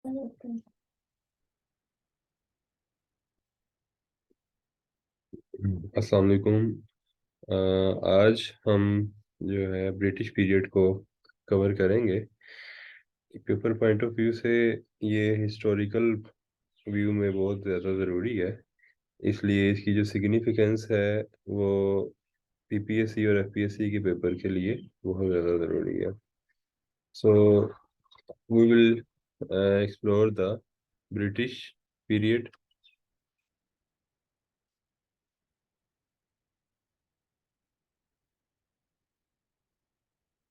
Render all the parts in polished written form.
अस्सलाम वालेकुम। आज हम जो है ब्रिटिश पीरियड को कवर करेंगे। पेपर पॉइंट ऑफ व्यू से ये हिस्टोरिकल व्यू में बहुत ज़्यादा ज़रूरी है, इसलिए इसकी जो सिग्निफिकेंस है वो पीपीएससी और एफपीएससी के पेपर के लिए बहुत ज़्यादा ज़रूरी है। So we will explore the British period.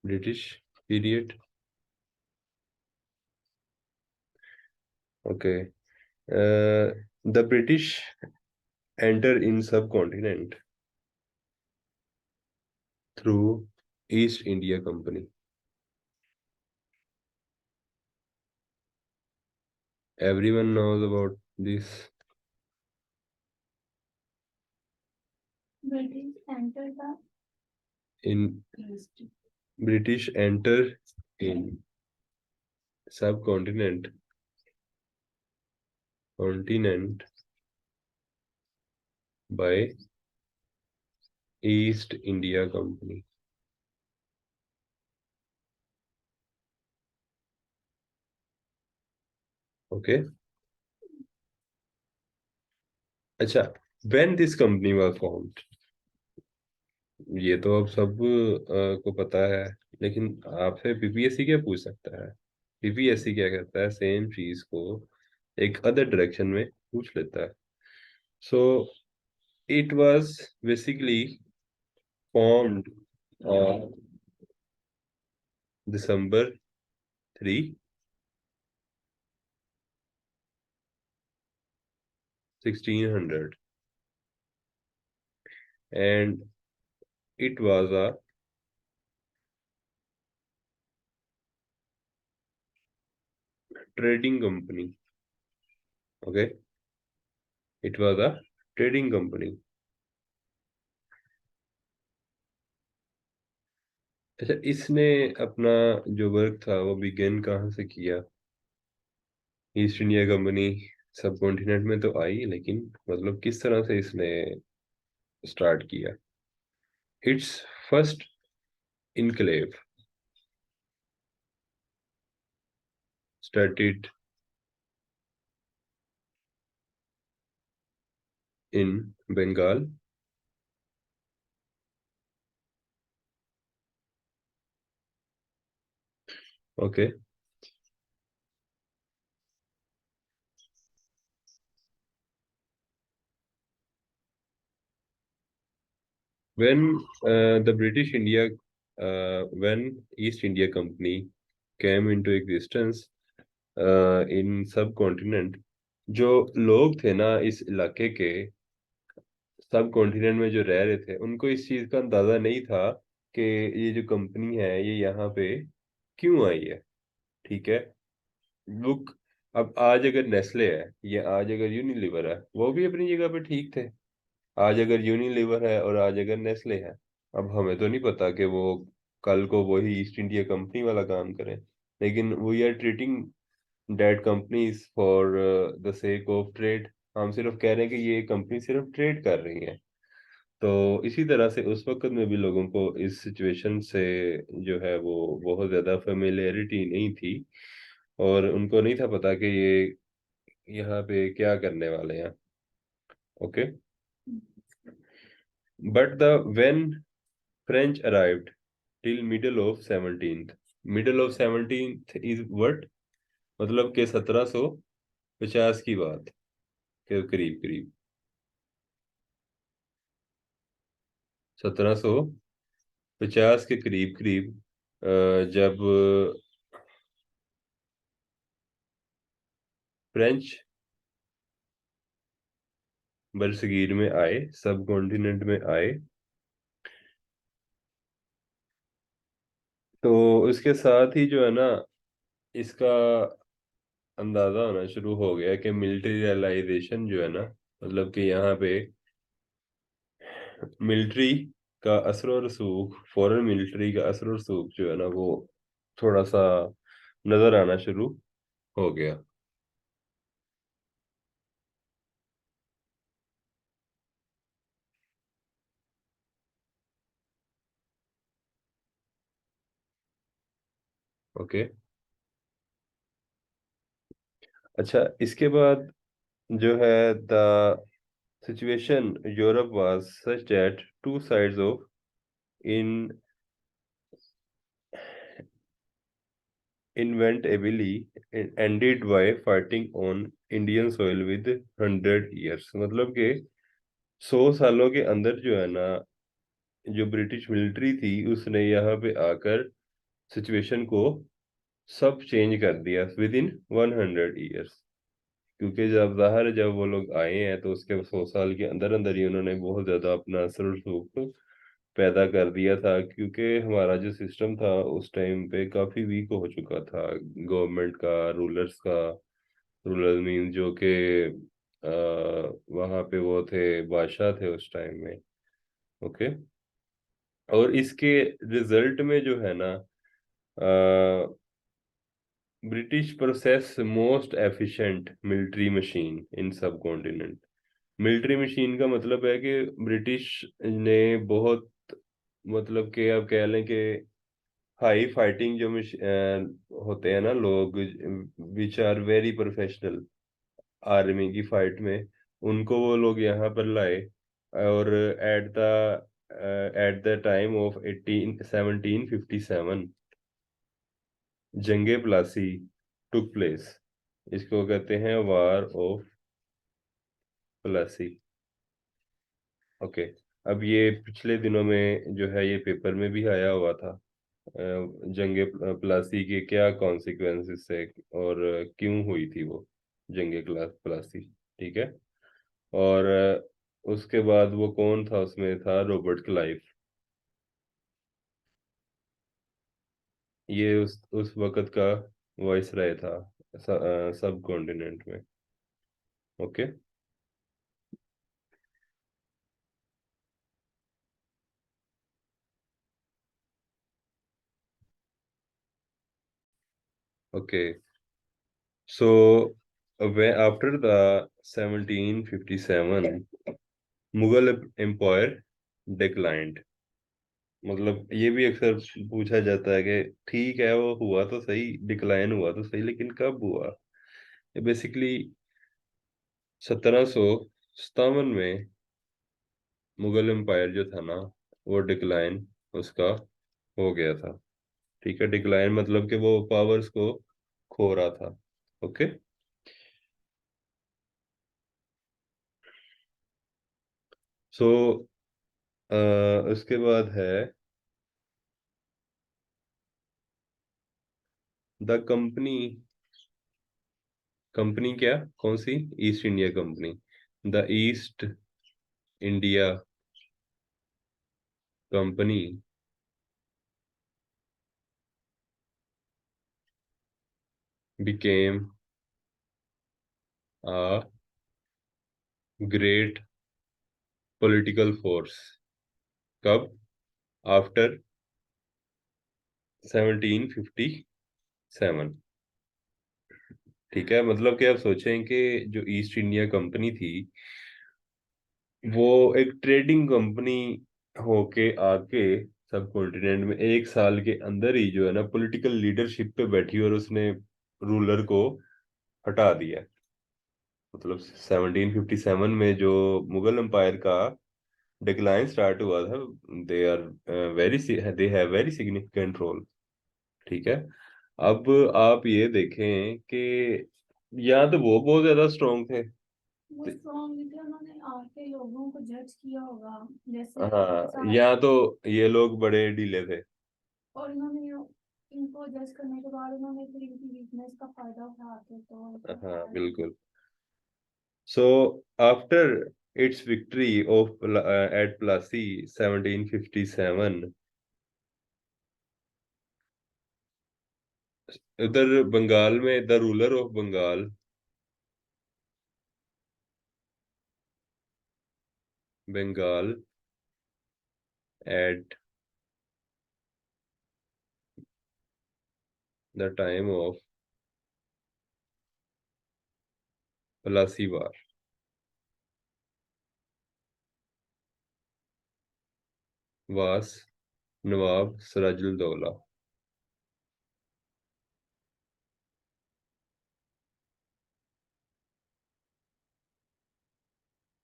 British period. Okay. The British enter in subcontinent through East India Company. Everyone knows about this. British enter the in East. British enter in subcontinent continent by East India Company. Okay. अच्छा, when this company was formed, ये तो अब सब को पता है, लेकिन आपसे पीपीएससी क्या पूछ सकता है? पीपीएससी क्या करता है, सेम चीज को एक अदर डायरेक्शन में पूछ लेता है। सो it was basically formed on December 3, 1600, and it was a trading company. Okay, it was a trading company. अच्छा, इसने अपना जो वर्क था वो बिगेन कहाँ से किया? ईस्ट इंडिया कंपनी सब कॉन्टिनेंट में तो आई, लेकिन मतलब किस तरह से इसने स्टार्ट किया? It's first enclave started in Bengal. Okay. When the British India, when East India Company came into existence in subcontinent, जो लोग थे ना इस इलाके के, सब कॉन्टिनेंट में जो रह रहे थे, उनको इस चीज का अंदाजा नहीं था कि ये जो कंपनी है ये यहाँ पे क्यों आई है। ठीक है। लुक, अब आज अगर नेस्ले है या आज अगर यूनिलीवर है, वो भी अपनी जगह पे ठीक थे। आज अगर यूनिलीवर है और आज अगर नेस्ले है, अब हमें तो नहीं पता कि वो कल को वही ईस्ट इंडिया कंपनी वाला काम करें, लेकिन we are treating that companies for the sake of trade. हम सिर्फ कह रहे हैं कि ये कंपनी सिर्फ ट्रेड कर रही है। तो इसी तरह से उस वक्त में भी लोगों को इस सिचुएशन से जो है वो बहुत ज़्यादा फेमिलियरिटी नहीं थी, और उनको नहीं था पता कि ये यहाँ पे क्या करने वाले हैं। Okay. But the when French arrived till middle of 17th, middle of 17th is what, मतलब के 1750 की बात के करीब करीब, 1750 के करीब करीब, जब फ्रेंच बरसगीर में आए, सब कॉन्टिनेंट में आए, तो उसके साथ ही जो है ना, इसका अंदाजा होना शुरू हो गया कि मिलिट्री रियलाइजेशन जो है ना, मतलब कि यहाँ पे मिलिट्री का असर और रसूख, फॉरेन मिलिट्री का असर और रसूख जो है ना वो थोड़ा सा नजर आना शुरू हो गया। ओके। अच्छा, इसके बाद जो है the situation Europe was such that two sides of in inevitably ended by fighting on Indian soil with 100 years। मतलब कि 100 सालों के अंदर जो है ना, जो ब्रिटिश मिलिट्री थी उसने यहाँ पे आकर सिचुएशन को सब चेंज कर दिया विद इन 100 ईयर्स। क्योंकि जब वो लोग आए हैं तो उसके 100 साल के अंदर अंदर ही उन्होंने बहुत ज्यादा अपना असर रसूख पैदा कर दिया था। क्योंकि हमारा जो सिस्टम था उस टाइम पे काफी वीक हो चुका था, गवर्नमेंट का, रूलर्स का। रूलर मीन जो कि वहाँ पे वो थे, बादशाह थे उस टाइम में। ओके। और इसके रिजल्ट में जो है ना, British process most efficient military machine in subcontinent. Military machine का मतलब है कि ब्रिटिश ने बहुत, मतलब कि आप कह लें कि हाई फाइटिंग जो होते हैं ना लोग, which are very professional army की फाइट में, उनको वो लोग यहाँ पर लाए। और एट द टाइम ऑफ 1757 जंगे प्लासी टुक प्लेस। इसको कहते हैं वार ऑफ प्लासी। ओके। अब ये पिछले दिनों में जो है ये पेपर में भी आया हुआ था। जंगे प्लासी के क्या कॉन्सिक्वेंसेस है और क्यों हुई थी वो जंगे प्लासी। ठीक है। और उसके बाद वो कौन था, उसमें था रॉबर्ट क्लाइव। ये उस वक्त का वाइसराय था सब कॉन्टिनेंट में। Okay. Okay. So after the 1757 Mughal empire declined. मतलब ये भी अक्सर पूछा जाता है कि ठीक है वो हुआ तो सही, डिक्लाइन हुआ तो सही, लेकिन कब हुआ। ये बेसिकली 1757 में मुगल एम्पायर जो था ना, वो डिक्लाइन उसका हो गया था। ठीक है, डिक्लाइन मतलब कि वो पावर्स को खो रहा था। ओके। सो उसके बाद है द कंपनी। कंपनी क्या, कौन सी? East India company. The East India company became a great political force। कब? आफ्टर 1757। ठीक है, मतलब कि आप सोचें कि जो ईस्ट इंडिया कंपनी थी वो एक ट्रेडिंग कंपनी होके आके सब कॉन्टिनेंट में 1 साल के अंदर ही जो है ना पॉलिटिकल लीडरशिप पे बैठी और उसने रूलर को हटा दिया। मतलब 1757 में जो मुगल एम्पायर का डिक्लाइन स्टार्ट हुआ था, they are very they have very significant role. ठीक है। अब आप ये देखें कि यहाँ तो वो बहुत ज्यादा स्ट्रोंग थे। वो स्ट्रॉन्ग नहीं थे, उन्होंने आके लोगों को जज किया होगा, जैसे हाँ, सारे। यहाँ तो ये लोग बड़े ढीले थे। और उन्होंने इनको जज करने के बाद उन्होंने फिर इनकी वीकनेस का फायदा उठा के तो उनको हाँ हटाया। बिल्कुल। So after its victory of at Plassey 1757, उधर बंगाल में the ruler of Bengal, Bengal at the time of Plassey war was Nawab Sirajul Daula.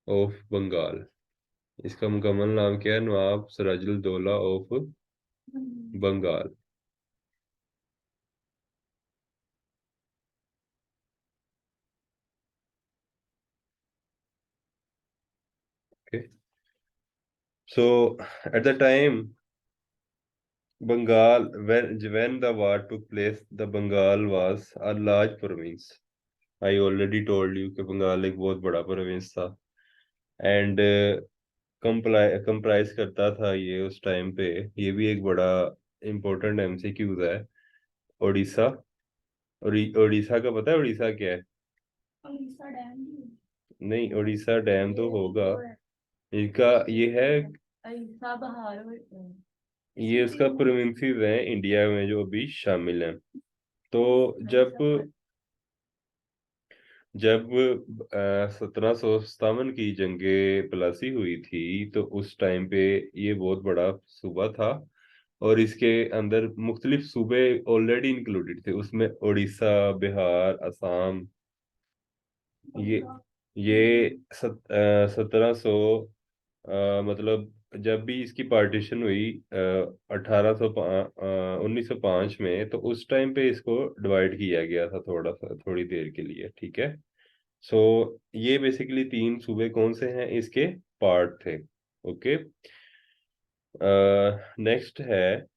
Of Bengal. इसका मुकम्मल नाम क्या है? Nawab Sirajul Daula of Bengal. Okay, so at the time Bengal, when the war took place, the Bengal was a large province. I already told you कि बंगाल एक बहुत बड़ा province था, एंड कंप्राइज करता था ये उस टाइम पे। ये भी एक बड़ा इम्पोर्टेंट एमसीक्यूज है। उड़ीसा। उड़ीसा का पता है उड़ीसा क्या है? उड़ीसा डैम भी नहीं, उड़ीसा डैम तो ये होगा। वो है, इनका ये है, उड़ीसा बहार ये उसका प्रोविंसेस हैं इंडिया में जो अभी शामिल हैं। तो जब जब 1757 की जंगे प्लासी हुई थी, तो उस टाइम पे ये बहुत बड़ा सूबा था, और इसके अंदर मुख्तलिफ सूबे ऑलरेडी इंक्लूडेड थे, उसमें उड़ीसा, बिहार, असम। ये बंगाल। ये 1700, मतलब जब भी इसकी पार्टीशन हुई 1905 में, तो उस टाइम पे इसको डिवाइड किया गया था थोड़ा सा, थोड़ी देर के लिए, ठीक है। सो ये बेसिकली तीन सूबे कौन से हैं इसके पार्ट थे। ओके, नेक्स्ट है,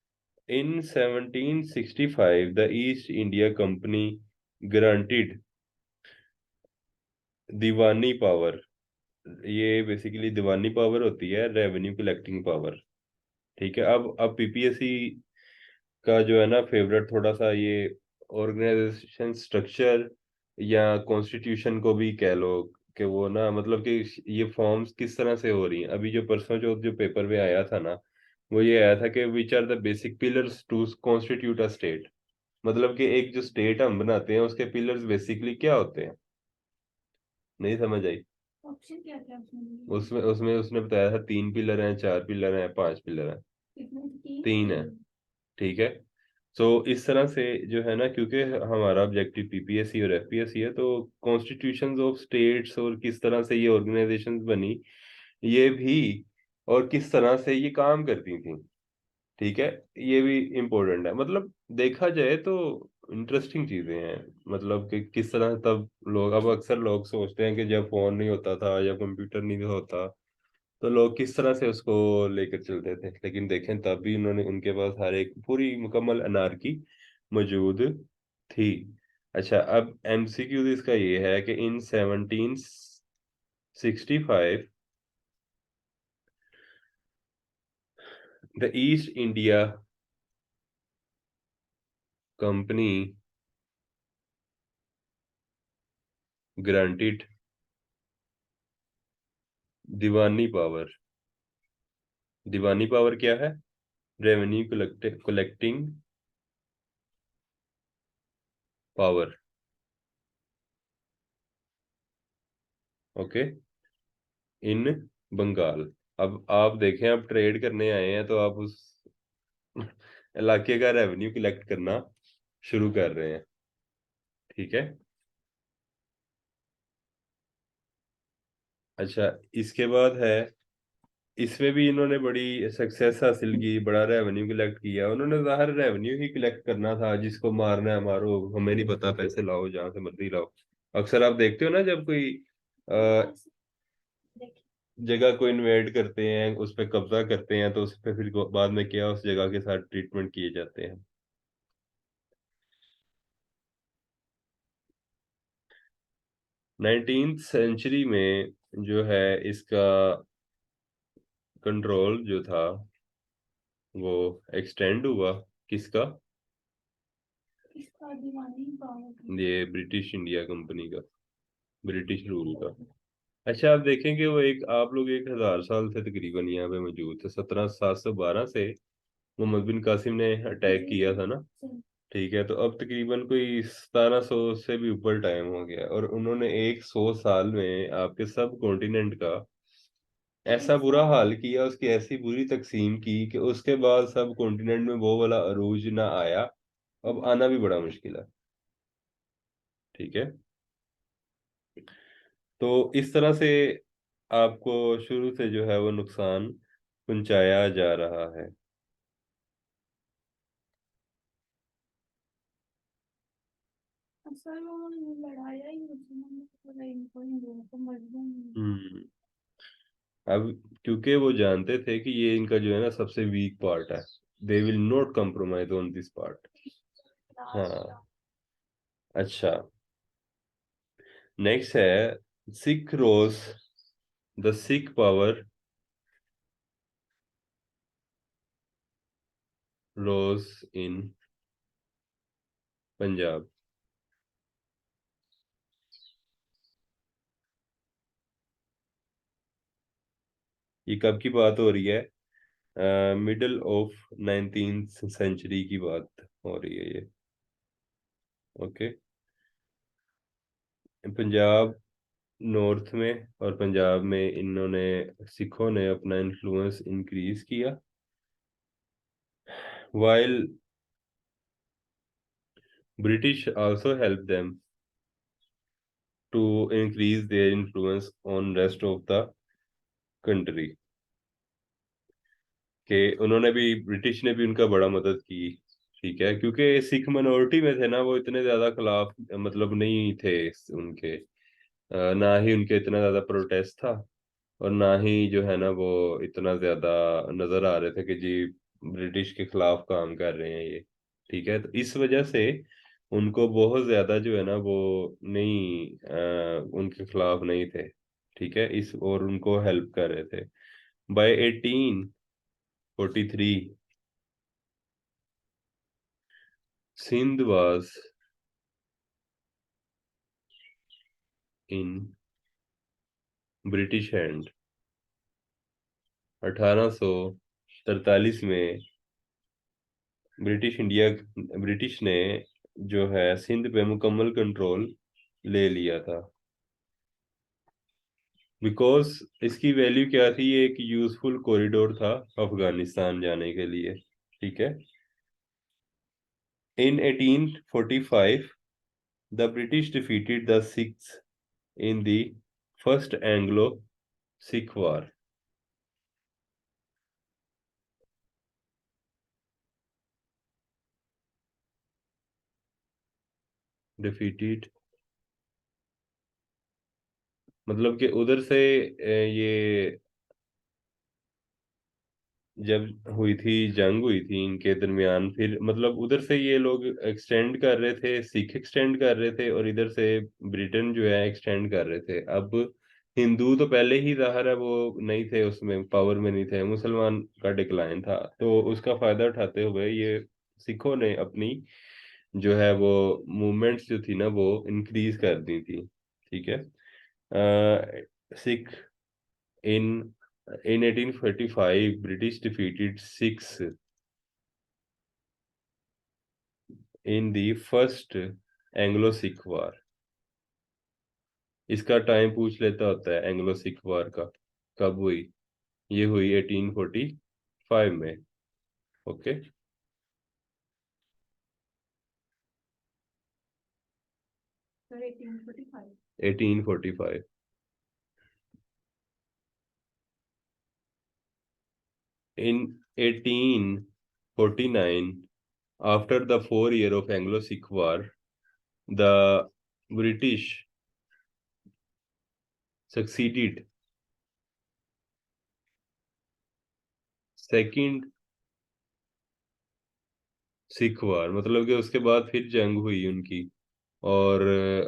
इन 1765 the East India company granted Deewani power. ये बेसिकली दीवानी पावर होती है रेवेन्यू कलेक्टिंग पावर, ठीक है। अब पीपीएससी का जो है ना फेवरेट थोड़ा सा ये ऑर्गेनाइजेशन स्ट्रक्चर या कॉन्स्टिट्यूशन को भी कह लो, कि वो ना मतलब कि ये फॉर्म्स किस तरह से हो रही हैं। अभी जो परसों जो पेपर में आया था ना, वो ये आया था कि which are the basic pillars to constitute a state. मतलब कि एक जो स्टेट हम बनाते हैं उसके पिलर्स बेसिकली क्या होते हैं, नहीं समझ आई? ऑप्शन क्या क्या उसमें उसमें उसमें उसने बताया था तीन पिलर हैं, चार पिलर हैं, पांच पिलर हैं। कितने तीन तीन है, ठीक है। सो इस तरह से जो है ना, क्योंकि हमारा ऑब्जेक्टिव पीपीएससी और एफपीएससी है, तो कॉन्स्टिट्यूशंस ऑफ स्टेट्स और किस तरह से ये ऑर्गेनाइजेशंस बनी, ये भी, और किस तरह से ये काम करती थी, ठीक है, ये भी इम्पोर्टेंट है। मतलब देखा जाए तो इंटरेस्टिंग चीजें हैं। मतलब कि किस तरह तब लोग, अब अक्सर लोग सोचते हैं कि जब फोन नहीं होता था या कंप्यूटर नहीं होता, तो लोग किस तरह से उसको लेकर चलते थे, लेकिन देखें तब भी उन्होंने, उनके पास हर एक पूरी मुकम्मल अनारकी मौजूद थी। अच्छा, अब एमसीक्यू इसका ये है कि इन 1765 the East India company granted Deewani power. Deewani power क्या है? Revenue collecting power. ओके, इन बंगाल। अब आप देखें, आप ट्रेड करने आए हैं तो आप उस इलाके का रेवेन्यू कलेक्ट करना शुरू कर रहे हैं, ठीक है। अच्छा, इसके बाद है, इसमें भी इन्होंने बड़ी सक्सेस हासिल की, बड़ा रेवेन्यू कलेक्ट किया। उन्होंने ज़ाहिर रेवेन्यू ही कलेक्ट करना था, जिसको मारना है मारो, हमें नहीं पता, पैसे लाओ जहां से मर्जी लाओ। अक्सर आप देखते हो ना, जब कोई देखिए जगह को इन्वेड करते हैं, उस पर कब्जा करते हैं, तो उस पर फिर बाद में क्या उस जगह के साथ ट्रीटमेंट किए जाते हैं। 19th सेंचुरी में जो है इसका कंट्रोल जो था वो एक्सटेंड हुआ, किसका? इसका दीवानी पावर ये ब्रिटिश इंडिया कंपनी का, ब्रिटिश रूल का। अच्छा, आप देखेंगे वो एक, आप लोग 1000 साल से तकरीबन यहाँ पे मौजूद थे, 1712 से मोहम्मद बिन कासिम ने अटैक जी किया जी था ना, सही। ठीक है। तो अब तकरीबन कोई 1700 से भी ऊपर टाइम हो गया, और उन्होंने 100 साल में आपके सब कॉन्टिनेंट का ऐसा बुरा हाल किया, उसकी ऐसी बुरी तकसीम की कि उसके बाद सब कॉन्टिनेंट में वो वाला अरूज ना आया, अब आना भी बड़ा मुश्किल है, ठीक है। तो इस तरह से आपको शुरू से जो है वो नुकसान पहुंचाया जा रहा है। असल में उन्होंने लड़ाया ही मुसलमानों को, पूरा इनको हिंदुओं को मजबूर हम्म। अब क्योंकि वो जानते थे कि ये इनका जो है ना सबसे वीक पार्ट है, they will not compromise on this part. हाँ। अच्छा, नेक्स्ट है सिख रोज, द सिख पावर रोज इन पंजाब। ये कब की बात हो रही है? मिडल ऑफ 19th सेंचुरी की बात हो रही है ये। ओके। पंजाब नॉर्थ में और पंजाब में इन्होंने सिखों ने अपना इन्फ्लुएंस इंक्रीज किया, while British also helped them to increase their influence on rest of the country। कि उन्होंने भी, ब्रिटिश ने भी उनका बड़ा मदद की। ठीक है, क्योंकि सिख मिनोरिटी में थे ना, वो इतने ज्यादा खिलाफ मतलब नहीं थे उनके। ना ही उनके इतना ज्यादा प्रोटेस्ट था, और ना ही जो है ना वो इतना ज्यादा नजर आ रहे थे कि जी ब्रिटिश के खिलाफ काम कर रहे हैं ये। ठीक है, तो इस वजह से उनको बहुत ज्यादा जो है ना वो नहीं, उनके खिलाफ नहीं थे। ठीक है, इस और उनको हेल्प कर रहे थे। By 1843 Sindh was in British hand. 1843 में ब्रिटिश ने जो है सिंध पे मुकम्मल कंट्रोल ले लिया था। बिकॉज इसकी वैल्यू क्या थी, ये एक यूजफुल कॉरिडोर था अफगानिस्तान जाने के लिए। ठीक है। इन 1845 the British defeated the Sikhs in the first Anglo Sikh war. Defeated मतलब कि उधर से ये जब हुई थी, जंग हुई थी इनके दरमियान, फिर मतलब उधर से ये लोग एक्सटेंड कर रहे थे, सिख एक्सटेंड कर रहे थे, और इधर से ब्रिटेन जो है एक्सटेंड कर रहे थे। अब हिंदू तो पहले ही ज़ाहिर है वो नहीं थे, उसमें पावर में नहीं थे, मुसलमान का डिक्लाइन था, तो उसका फायदा उठाते हुए ये सिखों ने अपनी जो है वो मूवमेंट्स जो थी ना वो इंक्रीज कर दी थी। ठीक है। सिख इन in 1845 British defeated Sikhs in the first Anglo-Sikh War। इसका टाइम पूछ लेता होता है एंग्लो सिख वार का, कब हुई? ये हुई 1845 में। Okay. Sir 1845। 1845। In 1849, after the 4 year of Anglo-Sikh War, the British succeeded second Sikh war, मतलब कि उसके बाद फिर जंग हुई उनकी, और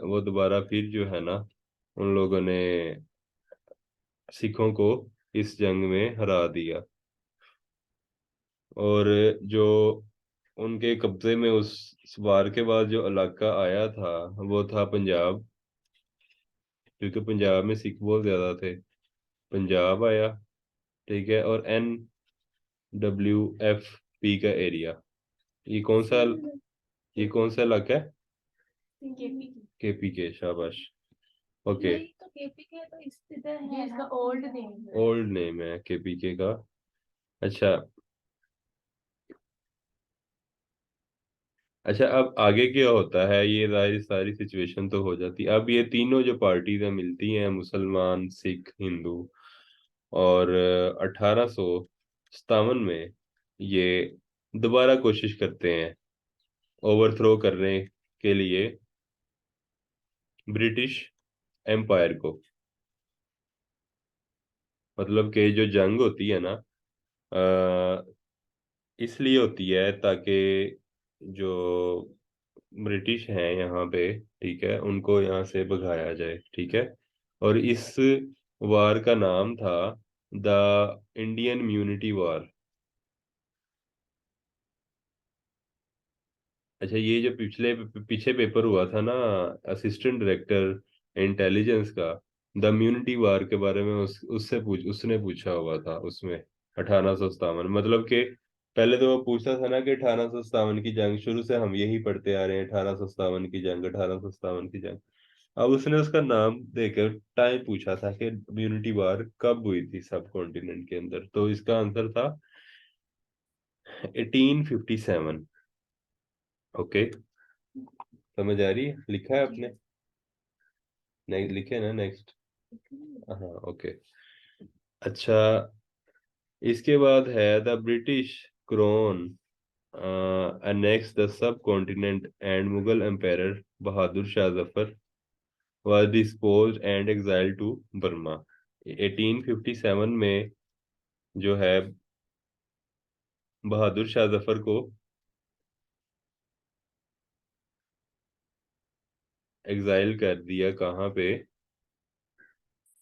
वो दोबारा फिर जो है ना उन लोगों ने सिखों को इस जंग में हरा दिया। और जो उनके कब्जे में उस वार के बाद जो इलाका आया था वो था पंजाब, क्योंकि पंजाब में सिख बहुत ज्यादा थे। पंजाब आया। ठीक है, और NWFP का एरिया। ये कौन सा ये कौन सा इलाका है? केपी की। KP के, शाबाश। ओके। नहीं तो केपी के तो स्थित है ये इसका ओल्ड नेम है। ओल्ड नेम है KPK का। अच्छा, अच्छा, अब आगे क्या होता है, ये सारी सारी सिचुएशन तो हो जाती। अब ये तीनों जो पार्टीज हैं मिलती हैं, मुसलमान, सिख, हिंदू, और 1857 में ये दोबारा कोशिश करते हैं ओवरथ्रो करने के लिए ब्रिटिश एम्पायर को। मतलब कि जो जंग होती है ना, इसलिए होती है ताकि जो ब्रिटिश हैं यहाँ पे, ठीक है, उनको यहाँ से भगाया जाए, ठीक है। और इस वार का नाम था द इंडियन म्यूनिटी वार। अच्छा, ये जो पिछले पीछे पेपर हुआ था ना, असिस्टेंट डायरेक्टर इंटेलिजेंस का, द म्यूनिटी वार के बारे में उसने पूछा हुआ था उसमें। 1857, मतलब कि पहले तो वो पूछता था ना कि 1857 की जंग, शुरू से हम यही पढ़ते आ रहे हैं, 1857 की जंग, 1857 की जंग। अब उसने उसका नाम देकर टाइम पूछा था कि म्यूनिटी वार कब हुई थी सब कॉन्टिनेंट के अंदर, तो इसका आंसर था 1857। ओके, समझ आ रही है? लिखा है आपने? लिखे ना नेक्स्ट? हाँ, ओके। अच्छा, इसके बाद है the British crown annex the subcontinent and Mughal empire Bahadur Shah Zafar was disposed and exiled to Burma. 1857 में जो है बहादुर शाह जफर को एग्जाइल कर दिया, कहाँ पे?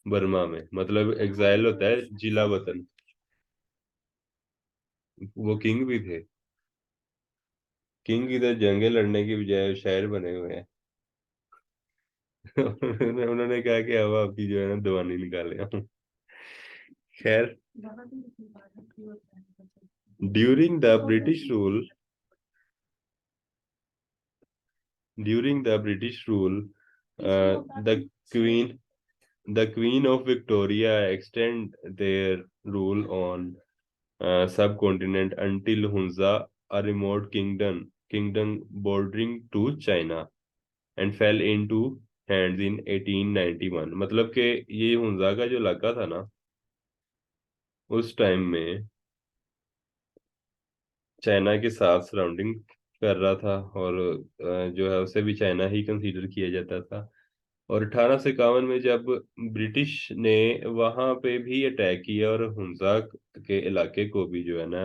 बर्मा में। मतलब एग्जाइल होता है जिला वतन। वो किंग भी थे। किंग इधर जंगे लड़ने की बजाय शायर बने हुए हैं। उन्होंने कहा कि अब आपकी जो है ना दीवानी निकाले हम। खैर, during the British rule, during the British rule the queen the Queen of Victoria extend their rule on subcontinent until Hunza, a remote kingdom bordering to China, and fell into hands in 1891। मतलब कि ये हुंजा का जो इलाका था ना, उस time में चाइना के साथ सराउंडिंग कर रहा था, और जो है उसे भी चाइना ही कंसीडर किया जाता था। और 1851 में जब ब्रिटिश ने वहां पे भी अटैक किया और हुंजा के इलाके को भी जो है ना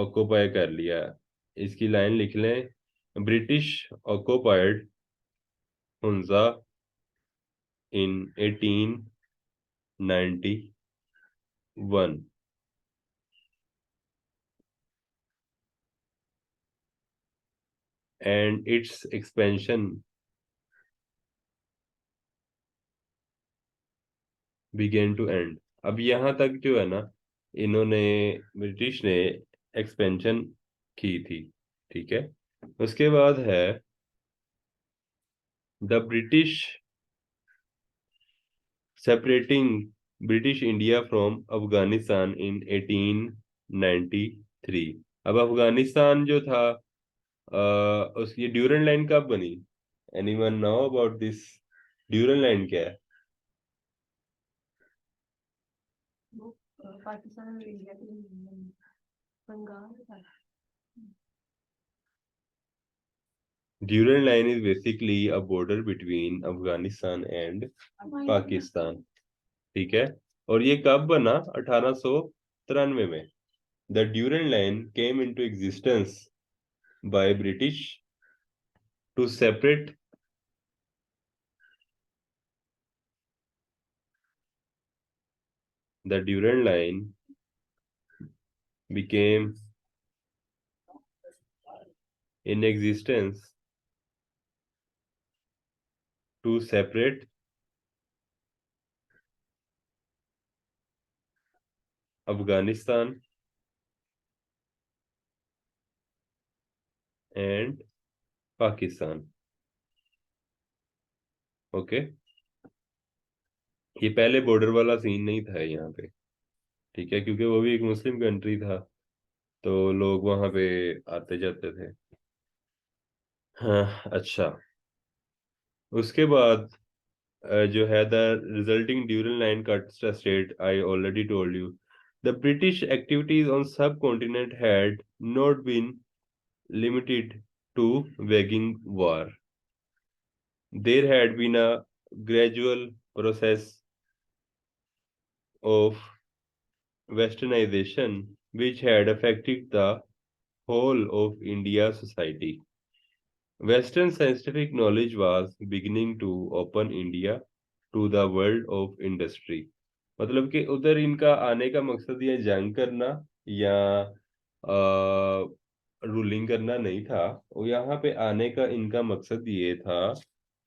ऑक्युपाई कर लिया। इसकी लाइन लिख लें, British occupied Hunza in 1891 and its expansion began to end. अब यहाँ तक जो है ना, इन्होंने, ब्रिटिश ने एक्सपेंशन की थी, ठीक है। उसके बाद है the British separating British India from Afghanistan in 1893। अब अफगानिस्तान जो था, उसकी ड्यूरन लाइन कब बनी? Anyone know about this? Durand line क्या है? वो पाकिस्तान और इंडिया के बंगाल था। Durand line is basically a border between Afghanistan and Pakistan, ठीक है। और ये कब बना? 1893 में। The Durand line came into existence by British to separate the Durand line became in existence to separate Afghanistan and Pakistan. Okay, ये पहले बॉर्डर वाला सीन नहीं था यहाँ पे, ठीक है, क्योंकि वो भी एक मुस्लिम कंट्री था। तो लोग वहां पे आते जाते थे। हाँ, अच्छा। उसके बाद जो है the resulting Durand line cuts the state I already told you. The British activities on subcontinent had not been limited to waging war. There had been a gradual process of westernization which had affected the whole of India's society. Western scientific knowledge was beginning to open India to the world of industry. मतलब कि उधर इनका आने का मकसद ये जंग करना या रूलिंग करना नहीं था। और यहाँ पे आने का इनका मकसद ये था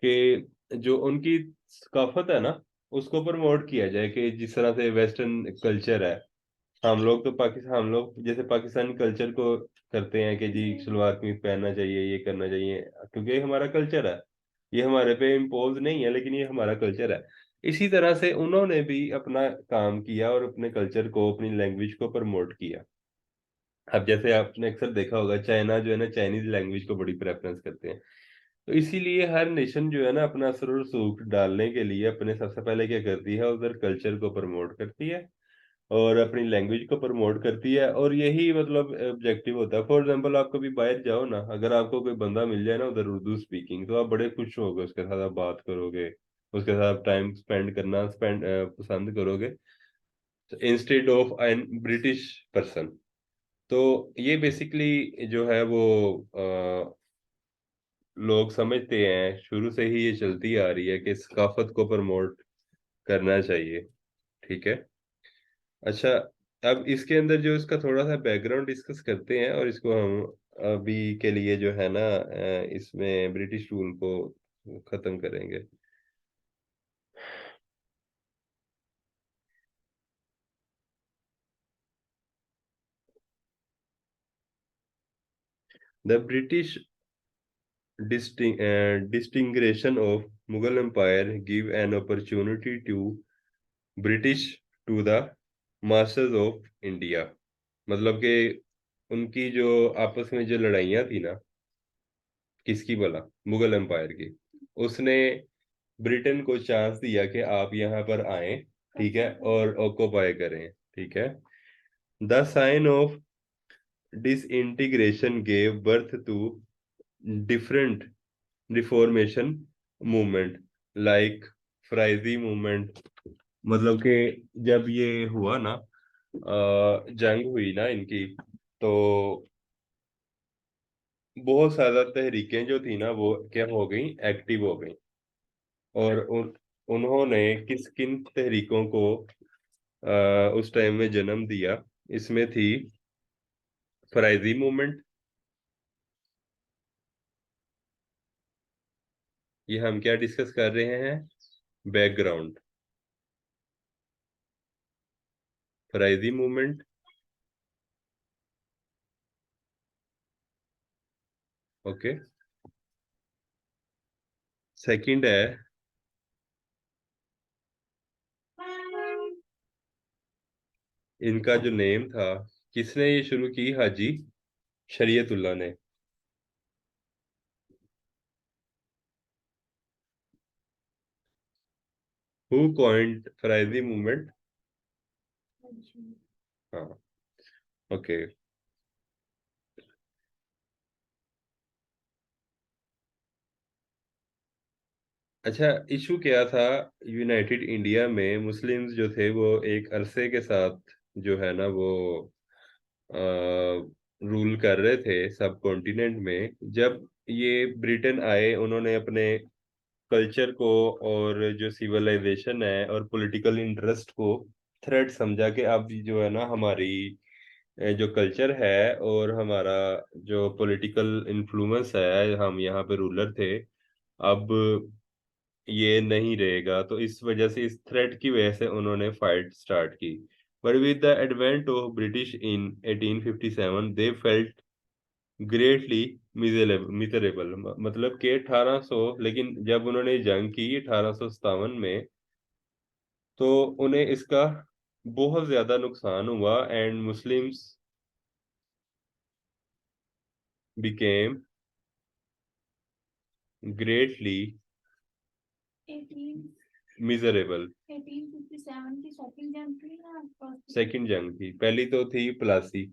कि जो उनकी सकाफत है ना, उसको प्रमोट किया जाए। कि जिस तरह से वेस्टर्न कल्चर है, हम लोग जैसे पाकिस्तानी कल्चर को करते हैं कि जी सलवार कमीज पहनना चाहिए, ये करना चाहिए, क्योंकि ये हमारा कल्चर है। ये हमारे पे इम्पोज नहीं है, लेकिन ये हमारा कल्चर है। इसी तरह से उन्होंने भी अपना काम किया और अपने कल्चर को, अपनी लैंग्वेज को प्रमोट किया। अब जैसे आपने अक्सर देखा होगा, चाइना जो है ना, चाइनीज लैंग्वेज को बड़ी प्रेफरेंस करते हैं। तो इसीलिए हर नेशन जो है ना, अपना असर और सूख डालने के लिए अपने सबसे पहले क्या करती है, उधर कल्चर को प्रमोट करती है और अपनी लैंग्वेज को प्रमोट करती है। और यही मतलब ऑब्जेक्टिव होता है। फॉर एग्जांपल, आप कभी बाहर जाओ ना, अगर आपको कोई बंदा मिल जाए ना उधर उर्दू स्पीकिंग, तो आप बड़े खुश होगे, उसके साथ आप बात करोगे, उसके साथ टाइम स्पेंड करना पसंद करोगे, instead of an British person. तो ये बेसिकली जो है वो लोग समझते हैं, शुरू से ही ये चलती आ रही है कि सकाफत को प्रमोट करना चाहिए। ठीक है। अच्छा, अब इसके अंदर जो इसका थोड़ा सा बैकग्राउंड डिस्कस करते हैं, और इसको हम अभी के लिए जो है ना इसमें ब्रिटिश रूल को खत्म करेंगे। The British distinction of Mughal Empire give an opportunity to British to the masses of India। मतलब कि उनकी जो आपस में जो लड़ाइयाँ थी ना, किसकी भला, मुगल एम्पायर की, उसने ब्रिटेन को चांस दिया कि आप यहाँ पर आए, ठीक है, और ऑक्युपाई करें। ठीक है। The sign of disintegration gave birth to different reformation movement like Faraizi movement. मतलब कि जब ये हुआ ना, जंग हुई ना इनकी, तो बहुत ज्यादा तहरीकें जो थी ना वो क्या हो गई, एक्टिव हो गई। और उन्होंने किस किन तहरीकों को उस टाइम में जन्म दिया, इसमें थी फ्राइजी मूवमेंट। ये हम क्या डिस्कस कर रहे हैं, बैकग्राउंड, फ्राइजी मूवमेंट। ओके। सेकंड है, इनका जो नेम था, किसने ये शुरू की, हाजी शरीयतुल्लाह ने। Who coined Faraizi movement. अच्छा। हाँ। ओके। अच्छा, इशू क्या था, यूनाइटेड इंडिया में मुस्लिम्स जो थे वो एक अरसे के साथ जो है ना वो रूल कर रहे थे सब कॉन्टिनेंट में। जब ये ब्रिटेन आए, उन्होंने अपने कल्चर को और जो सिविलाइजेशन है और पॉलिटिकल इंटरेस्ट को थ्रेट समझा कि अब जो है ना हमारी जो कल्चर है और हमारा जो पॉलिटिकल इन्फ्लुएंस है, हम यहाँ पे रूलर थे, अब ये नहीं रहेगा। तो इस वजह से, इस थ्रेट की वजह से उन्होंने फाइट स्टार्ट की। But with the advent of British in 1857 they felt greatly miserable. मतलब कि 1800, लेकिन जब उन्होंने जंग की 1857 में, तो उन्हें इसका बहुत ज्यादा नुकसान हुआ। And Muslims became greatly 18 miserable। 1857 की सेकंड जंग थी ना फर्स्ट? सेकंड जंग थी, पहली तो थी प्लासी।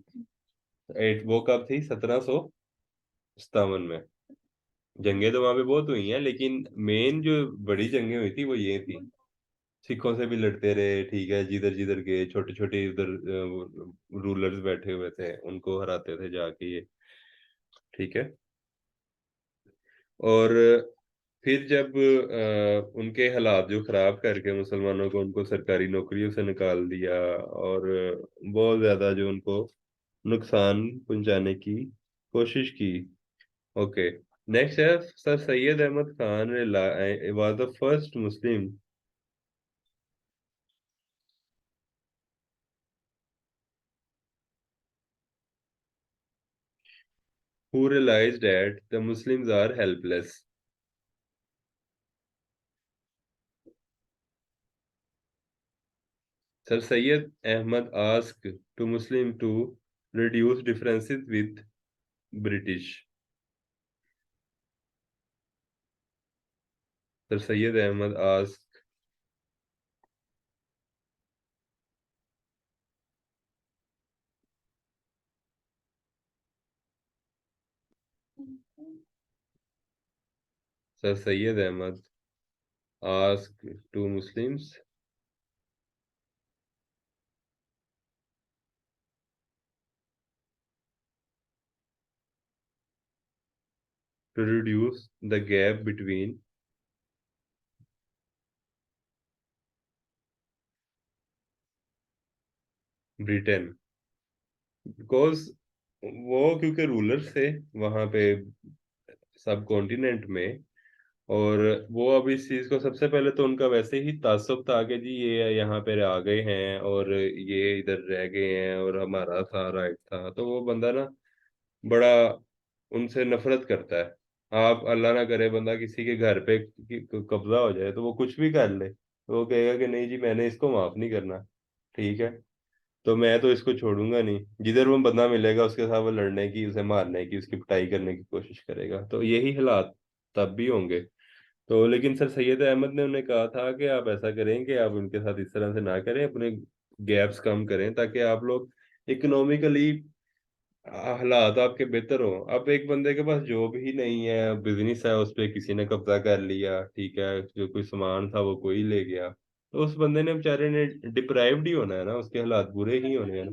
वो कब थी? 1757 में। जंगें तो वहां पे बहुत हुई हैं, लेकिन मेन जो बड़ी जंगें हुई थी वो ये थी। सिखों से भी लड़ते रहे, ठीक है, जिधर जिधर गए, छोटे छोटे उधर रूलर्स बैठे हुए थे, उनको हराते थे जाके ये, ठीक है। और फिर जब उनके हालात जो खराब करके मुसलमानों को उनको सरकारी नौकरियों से निकाल दिया, और बहुत ज्यादा जो उनको नुकसान पहुंचाने की कोशिश की। ओके, नेक्स्ट है sir Syed Ahmad Khan was the first Muslim who realized that the Muslims are helpless. Sir Syed Ahmad asked to Muslim to reduce differences with British. Sir Syed Ahmad asked Sir Syed Ahmad asked to Muslims to reduce the gap between Britain, because वो क्योंकि rulers थे वहां पे सब continent में, और वो अब इस चीज को सबसे पहले तो उनका वैसे ही ताज्जुब था कि जी ये यहाँ पे आ गए हैं और ये इधर रह गए हैं और हमारा था राइट था, तो वो बंदा ना बड़ा उनसे नफरत करता है। आप अल्लाह ना करे बंदा किसी के घर पे कब्जा हो जाए तो वो कुछ भी कर ले, तो वो कहेगा कि नहीं जी मैंने इसको माफ नहीं करना, ठीक है, तो मैं तो इसको छोड़ूंगा नहीं। जिधर वो बंदा मिलेगा उसके साथ वो लड़ने की, उसे मारने की, उसकी पिटाई करने की कोशिश करेगा। तो यही हालात तब भी होंगे। तो लेकिन सर सैयद अहमद ने उन्हें कहा था कि आप ऐसा करें कि आप उनके साथ इस तरह से ना करें, अपने गैप्स कम करें ताकि आप लोग इकोनॉमिकली हालात आपके बेहतर हो। अब एक बंदे के पास जॉब ही नहीं है, बिजनेस है, उस पे किसी ने कब्जा कर लिया, ठीक है, जो कोई सामान था वो कोई ले गया, तो उस बंदे ने बेचारे ने डिप्राइव्ड ही होना है ना, उसके हालात बुरे ही होने हैं ना।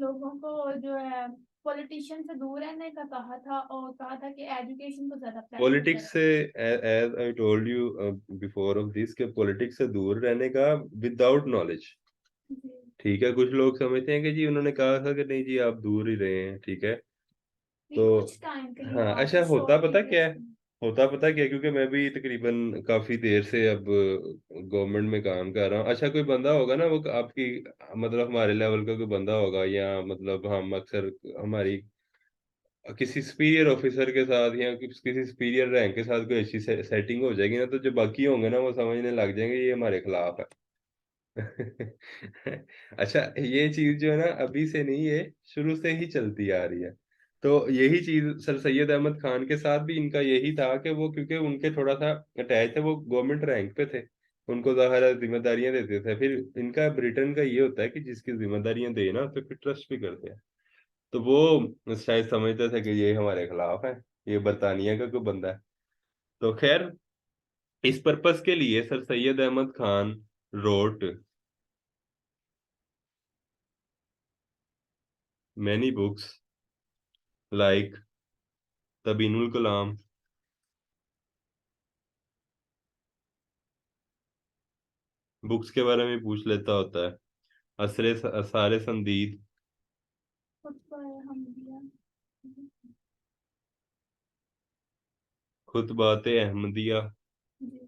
लोगों को जो है पॉलिटिशियन से दूर रहने का कहा था, और कहा था कि एजुकेशन को ज्यादा प्रेफर पॉलिटिक्स करें। से, as I told you before of this, के पॉलिटिक्स से दूर रहने का विदाउट नॉलेज, जी। ठीक है। कुछ लोग समझते हैं कि जी उन्होंने कहा था कि नहीं जी आप दूर ही रहे हैं, ठीक है। कि तो कुछ टाइम के लिए हाँ, आपको अच्छा, होता शॉर्ट पता क्या पीरियड। है? होता पता क्या है? क्योंकि मैं भी तकरीबन काफी देर से अब गवर्नमेंट में काम कर रहा हूँ। अच्छा, कोई बंदा होगा ना वो आपकी, मतलब हमारे लेवल का कोई बंदा होगा, या मतलब हम अक्सर हमारी किसी सुपीरियर ऑफिसर के साथ या किसी सुपीरियर रैंक के साथ कोई अच्छी सेटिंग हो जाएगी ना, तो जो बाकी होंगे ना वो समझने लग जाएंगे ये हमारे खिलाफ है। अच्छा, ये चीज जो है ना अभी से नहीं, ये शुरू से ही चलती आ रही है। तो यही चीज सर सैयद अहमद खान के साथ भी इनका यही था कि वो क्योंकि उनके थोड़ा सा अटैच थे, वो गवर्नमेंट रैंक पे थे, उनको ज़ाहिर है जिम्मेदारियां देते थे। फिर इनका ब्रिटेन का ये होता है कि जिसकी जिम्मेदारियां दे ना तो फिर ट्रस्ट भी करते हैं। तो वो शायद समझते थे कि ये हमारे खिलाफ है, ये बरतानिया का कोई बंदा है। तो खैर, इस पर्पस के लिए sir Syed Ahmad Khan wrote many books like Tabyinul Kalam. Books के बारे में पूछ लेता होता है। असरे असारे संदीद, खुद पर हम दिया। खुतबात अहमदिया, जी।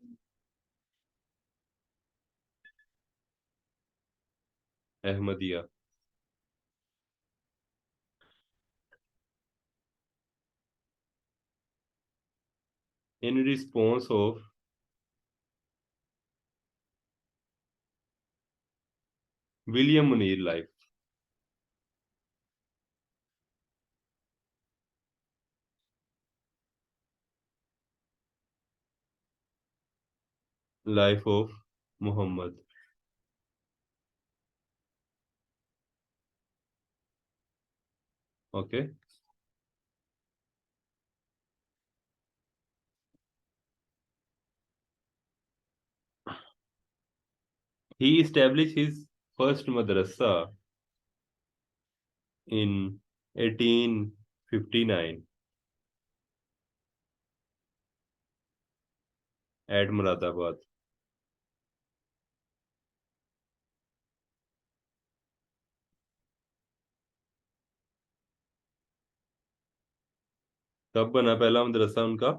Ahmadiya, in response of William Muir life. Life of Mohammad. Okay. He established his first madrasa in 1859 at Muradabad. कब बना पहला मदरसा उनका?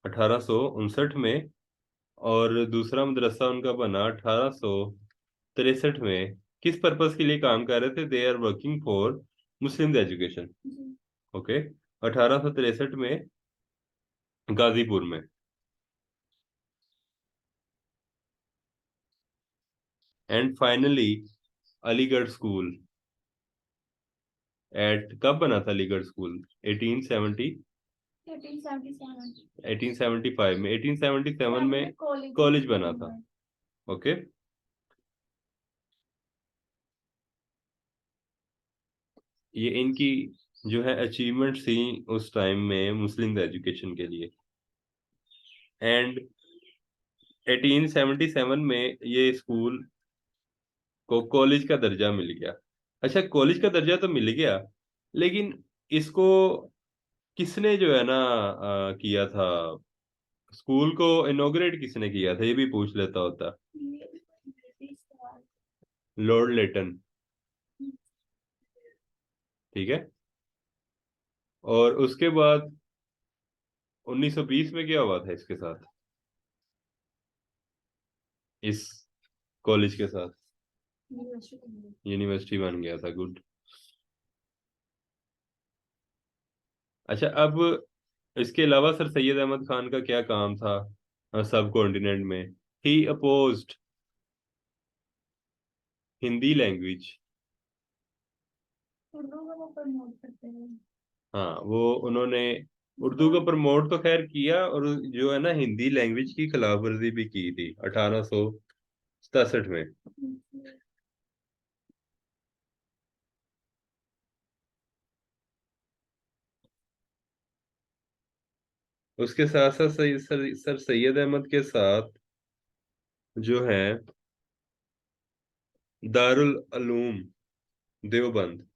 1859 में। और दूसरा मदरसा उनका बना 1863 में। किस पर्पस के लिए काम कर रहे थे? They are working for Muslim education. जी। ओके। 1863 में गाजीपुर में। And finally Aligarh school at, कब बना था अलीगढ़ स्कूल? 1870, 1877 1875 में। 1877 में कॉलेज बना था। ओके। ये इनकी जो है अचीवमेंट थी उस टाइम में मुस्लिम एजुकेशन के लिए। एंड 1877 में ये स्कूल को कॉलेज का दर्जा मिल गया। अच्छा, कॉलेज का दर्जा तो मिल गया, लेकिन इसको किसने जो है ना किया था? स्कूल को इनॉग्रेट किसने किया था? ये भी पूछ लेता होता। लॉर्ड लेटन। ठीक है। और उसके बाद 1920 में क्या हुआ था इसके साथ, इस कॉलेज के साथ? यूनिवर्सिटी बन गया था। गुड। अच्छा, अब इसके अलावा सर सैयद अहमद खान का क्या काम था सब कॉन्टिनेंट में? ही अपोज्ड हिंदी लैंग्वेज। उर्दू को वो प्रमोट करते हैं। हाँ, वो उन्होंने उर्दू को प्रमोट तो खैर किया, और जो है ना हिंदी लैंग्वेज की खिलाफ वर्जी भी की थी 1867 में। उसके साथ साथ सर सैयद अहमद के साथ जो है दारुल उलूम देवबंद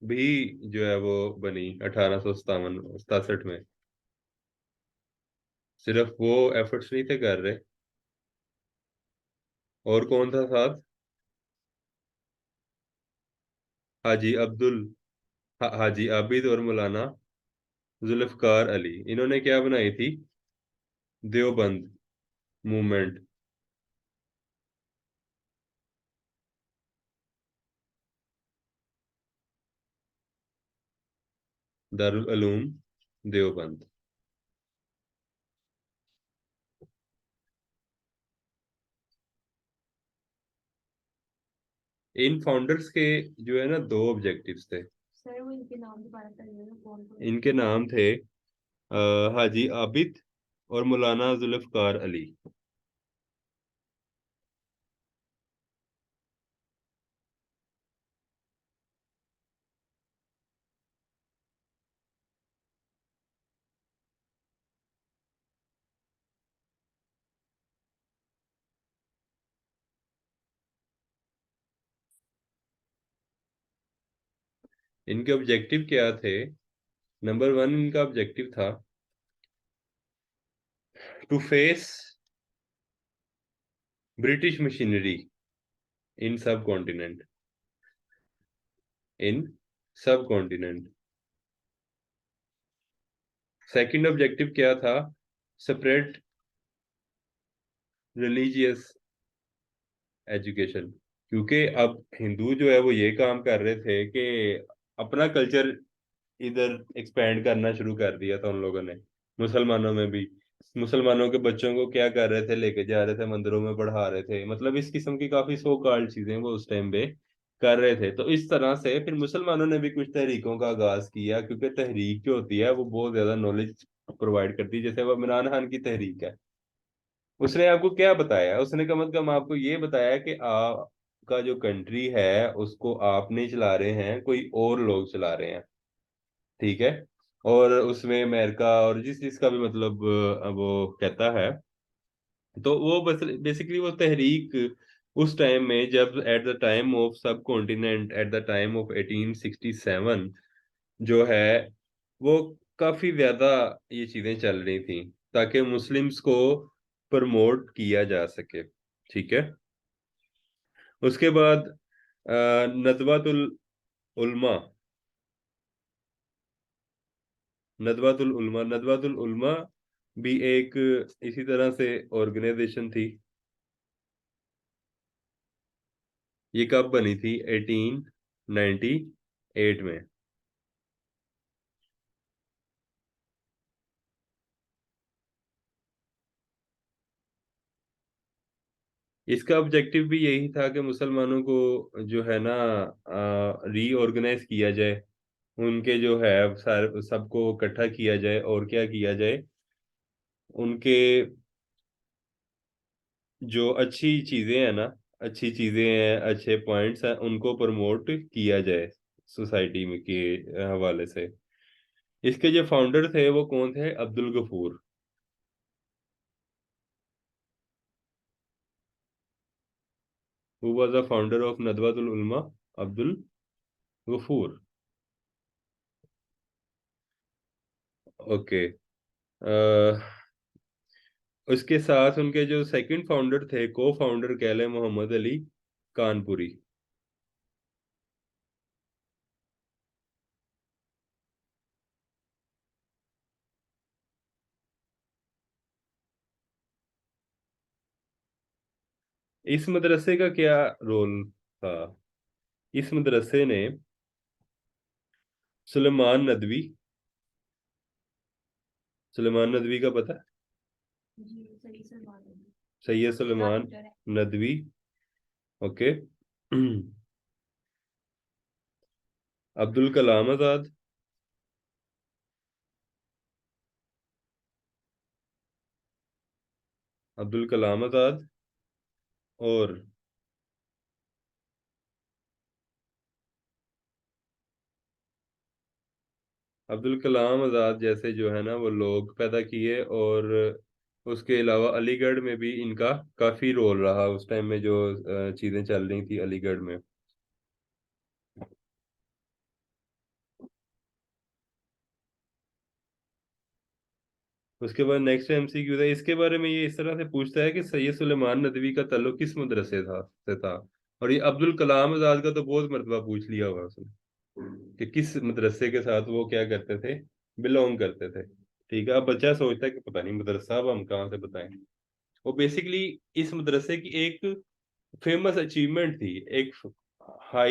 भी जो है वो बनी 1867 में। सिर्फ वो एफर्ट्स नहीं थे कर रहे, और कौन था साथ? हाजी अब्दुल हाजी आबिद और मौलाना जुल्फकार अली, इन्होंने क्या बनाई थी? देवबंद मूवमेंट। दारुल उलूम देवबंद। इन फाउंडर्स के जो है ना दो ऑब्जेक्टिव्स थे। सर वो इनके नाम दोबारा करिएगा कौन कौन। इनके नाम थे हाजी आबिद और मौलाना जुल्फकार अली। इनके ऑब्जेक्टिव क्या थे? नंबर वन, इनका ऑब्जेक्टिव था to face British machinery in subcontinent. In subcontinent. Second objective क्या था? Separate religious education. क्योंकि अब हिंदू जो है वो ये काम कर रहे थे कि अपना कल्चर इधर एक्सपेंड करना शुरू कर दिया था उन लोगों ने। मुसलमानों में भी, मुसलमानों के बच्चों को क्या कर रहे थे? लेके जा रहे थे मंदिरों में, पढ़ा रहे थे। मतलब इस किस्म की काफी सो कॉल्ड चीजें वो उस टाइम पे कर रहे थे। तो इस तरह से फिर मुसलमानों ने भी कुछ तहरीकों का आगाज किया, क्योंकि तहरीक जो होती है वो बहुत ज्यादा नॉलेज प्रोवाइड करती है। जैसे वो इमरान खान की तहरीक है, उसने आपको क्या बताया? उसने कम से कम आपको ये बताया कि आपका जो कंट्री है उसको आप नहीं चला रहे हैं, कोई और लोग चला रहे हैं, ठीक है। और उसमें अमेरिका और जिस जिसका भी मतलब वो कहता है, तो वो बस बेसिकली वो तहरीक उस टाइम में, जब एट द टाइम ऑफ सब continent, eight the time of 1867 जो है, वो काफी ज्यादा ये चीजें चल रही थी ताकि मुस्लिम्स को प्रमोट किया जा सके, ठीक है। उसके बाद नदवातुल उलमा, नदवातुल उलमा भी एक इसी तरह से ऑर्गेनाइजेशन थी। ये कब बनी थी? 1898 में। इसका ऑब्जेक्टिव भी यही था कि मुसलमानों को जो है ना रीऑर्गेनाइज किया जाए, उनके जो है सारे सबको इकट्ठा किया जाए, और क्या किया जाए, उनके जो अच्छी चीजें हैं ना, अच्छी चीजें हैं, अच्छे पॉइंट्स हैं, उनको प्रमोट किया जाए सोसाइटी में के हवाले से। इसके जो फाउंडर थे वो कौन थे? Abdul Ghafoor. Who was the founder of Nadwatul Ulama? Abdul Ghafoor. Okay. उसके साथ उनके जो सेकंड फाउंडर थे, को फाउंडर कह लें, मोहम्मद अली कानपुरी। इस मदरसे का क्या रोल था? इस मदरसे ने सुलेमान नदवी, सुलेमान नदवी का पता है? जी सही सलमान है। सैयद सुलेमान डॉक्टर है। नदवी। ओके। अब्दुल कलाम आजाद, अब्दुल कलाम आजाद, और अब्दुल कलाम आजाद जैसे जो है ना वो लोग पैदा किए। और उसके अलावा अलीगढ़ में भी इनका काफी रोल रहा उस टाइम में, जो चीजें चल रही थी अलीगढ़ में। उसके बाद नेक्स्ट एमसीक्यू था इसके बारे में, ये इस तरह से पूछता है कि सैयद सुलेमान नदवी का ताल्लुक किस मदरसे से था। और ये अब्दुल कलाम आजाद का तो बहुत मर्तबा पूछ लिया होगा उसने, कि किस मदरसे के साथ वो क्या करते थे, बिलोंग करते थे। ठीक है, अब बच्चा सोचता है कि पता नहीं मदरसा, अब हम कहाँ से बताएं। वो बेसिकली इस मदरसे की एक फेमस अचीवमेंट थी, एक हाई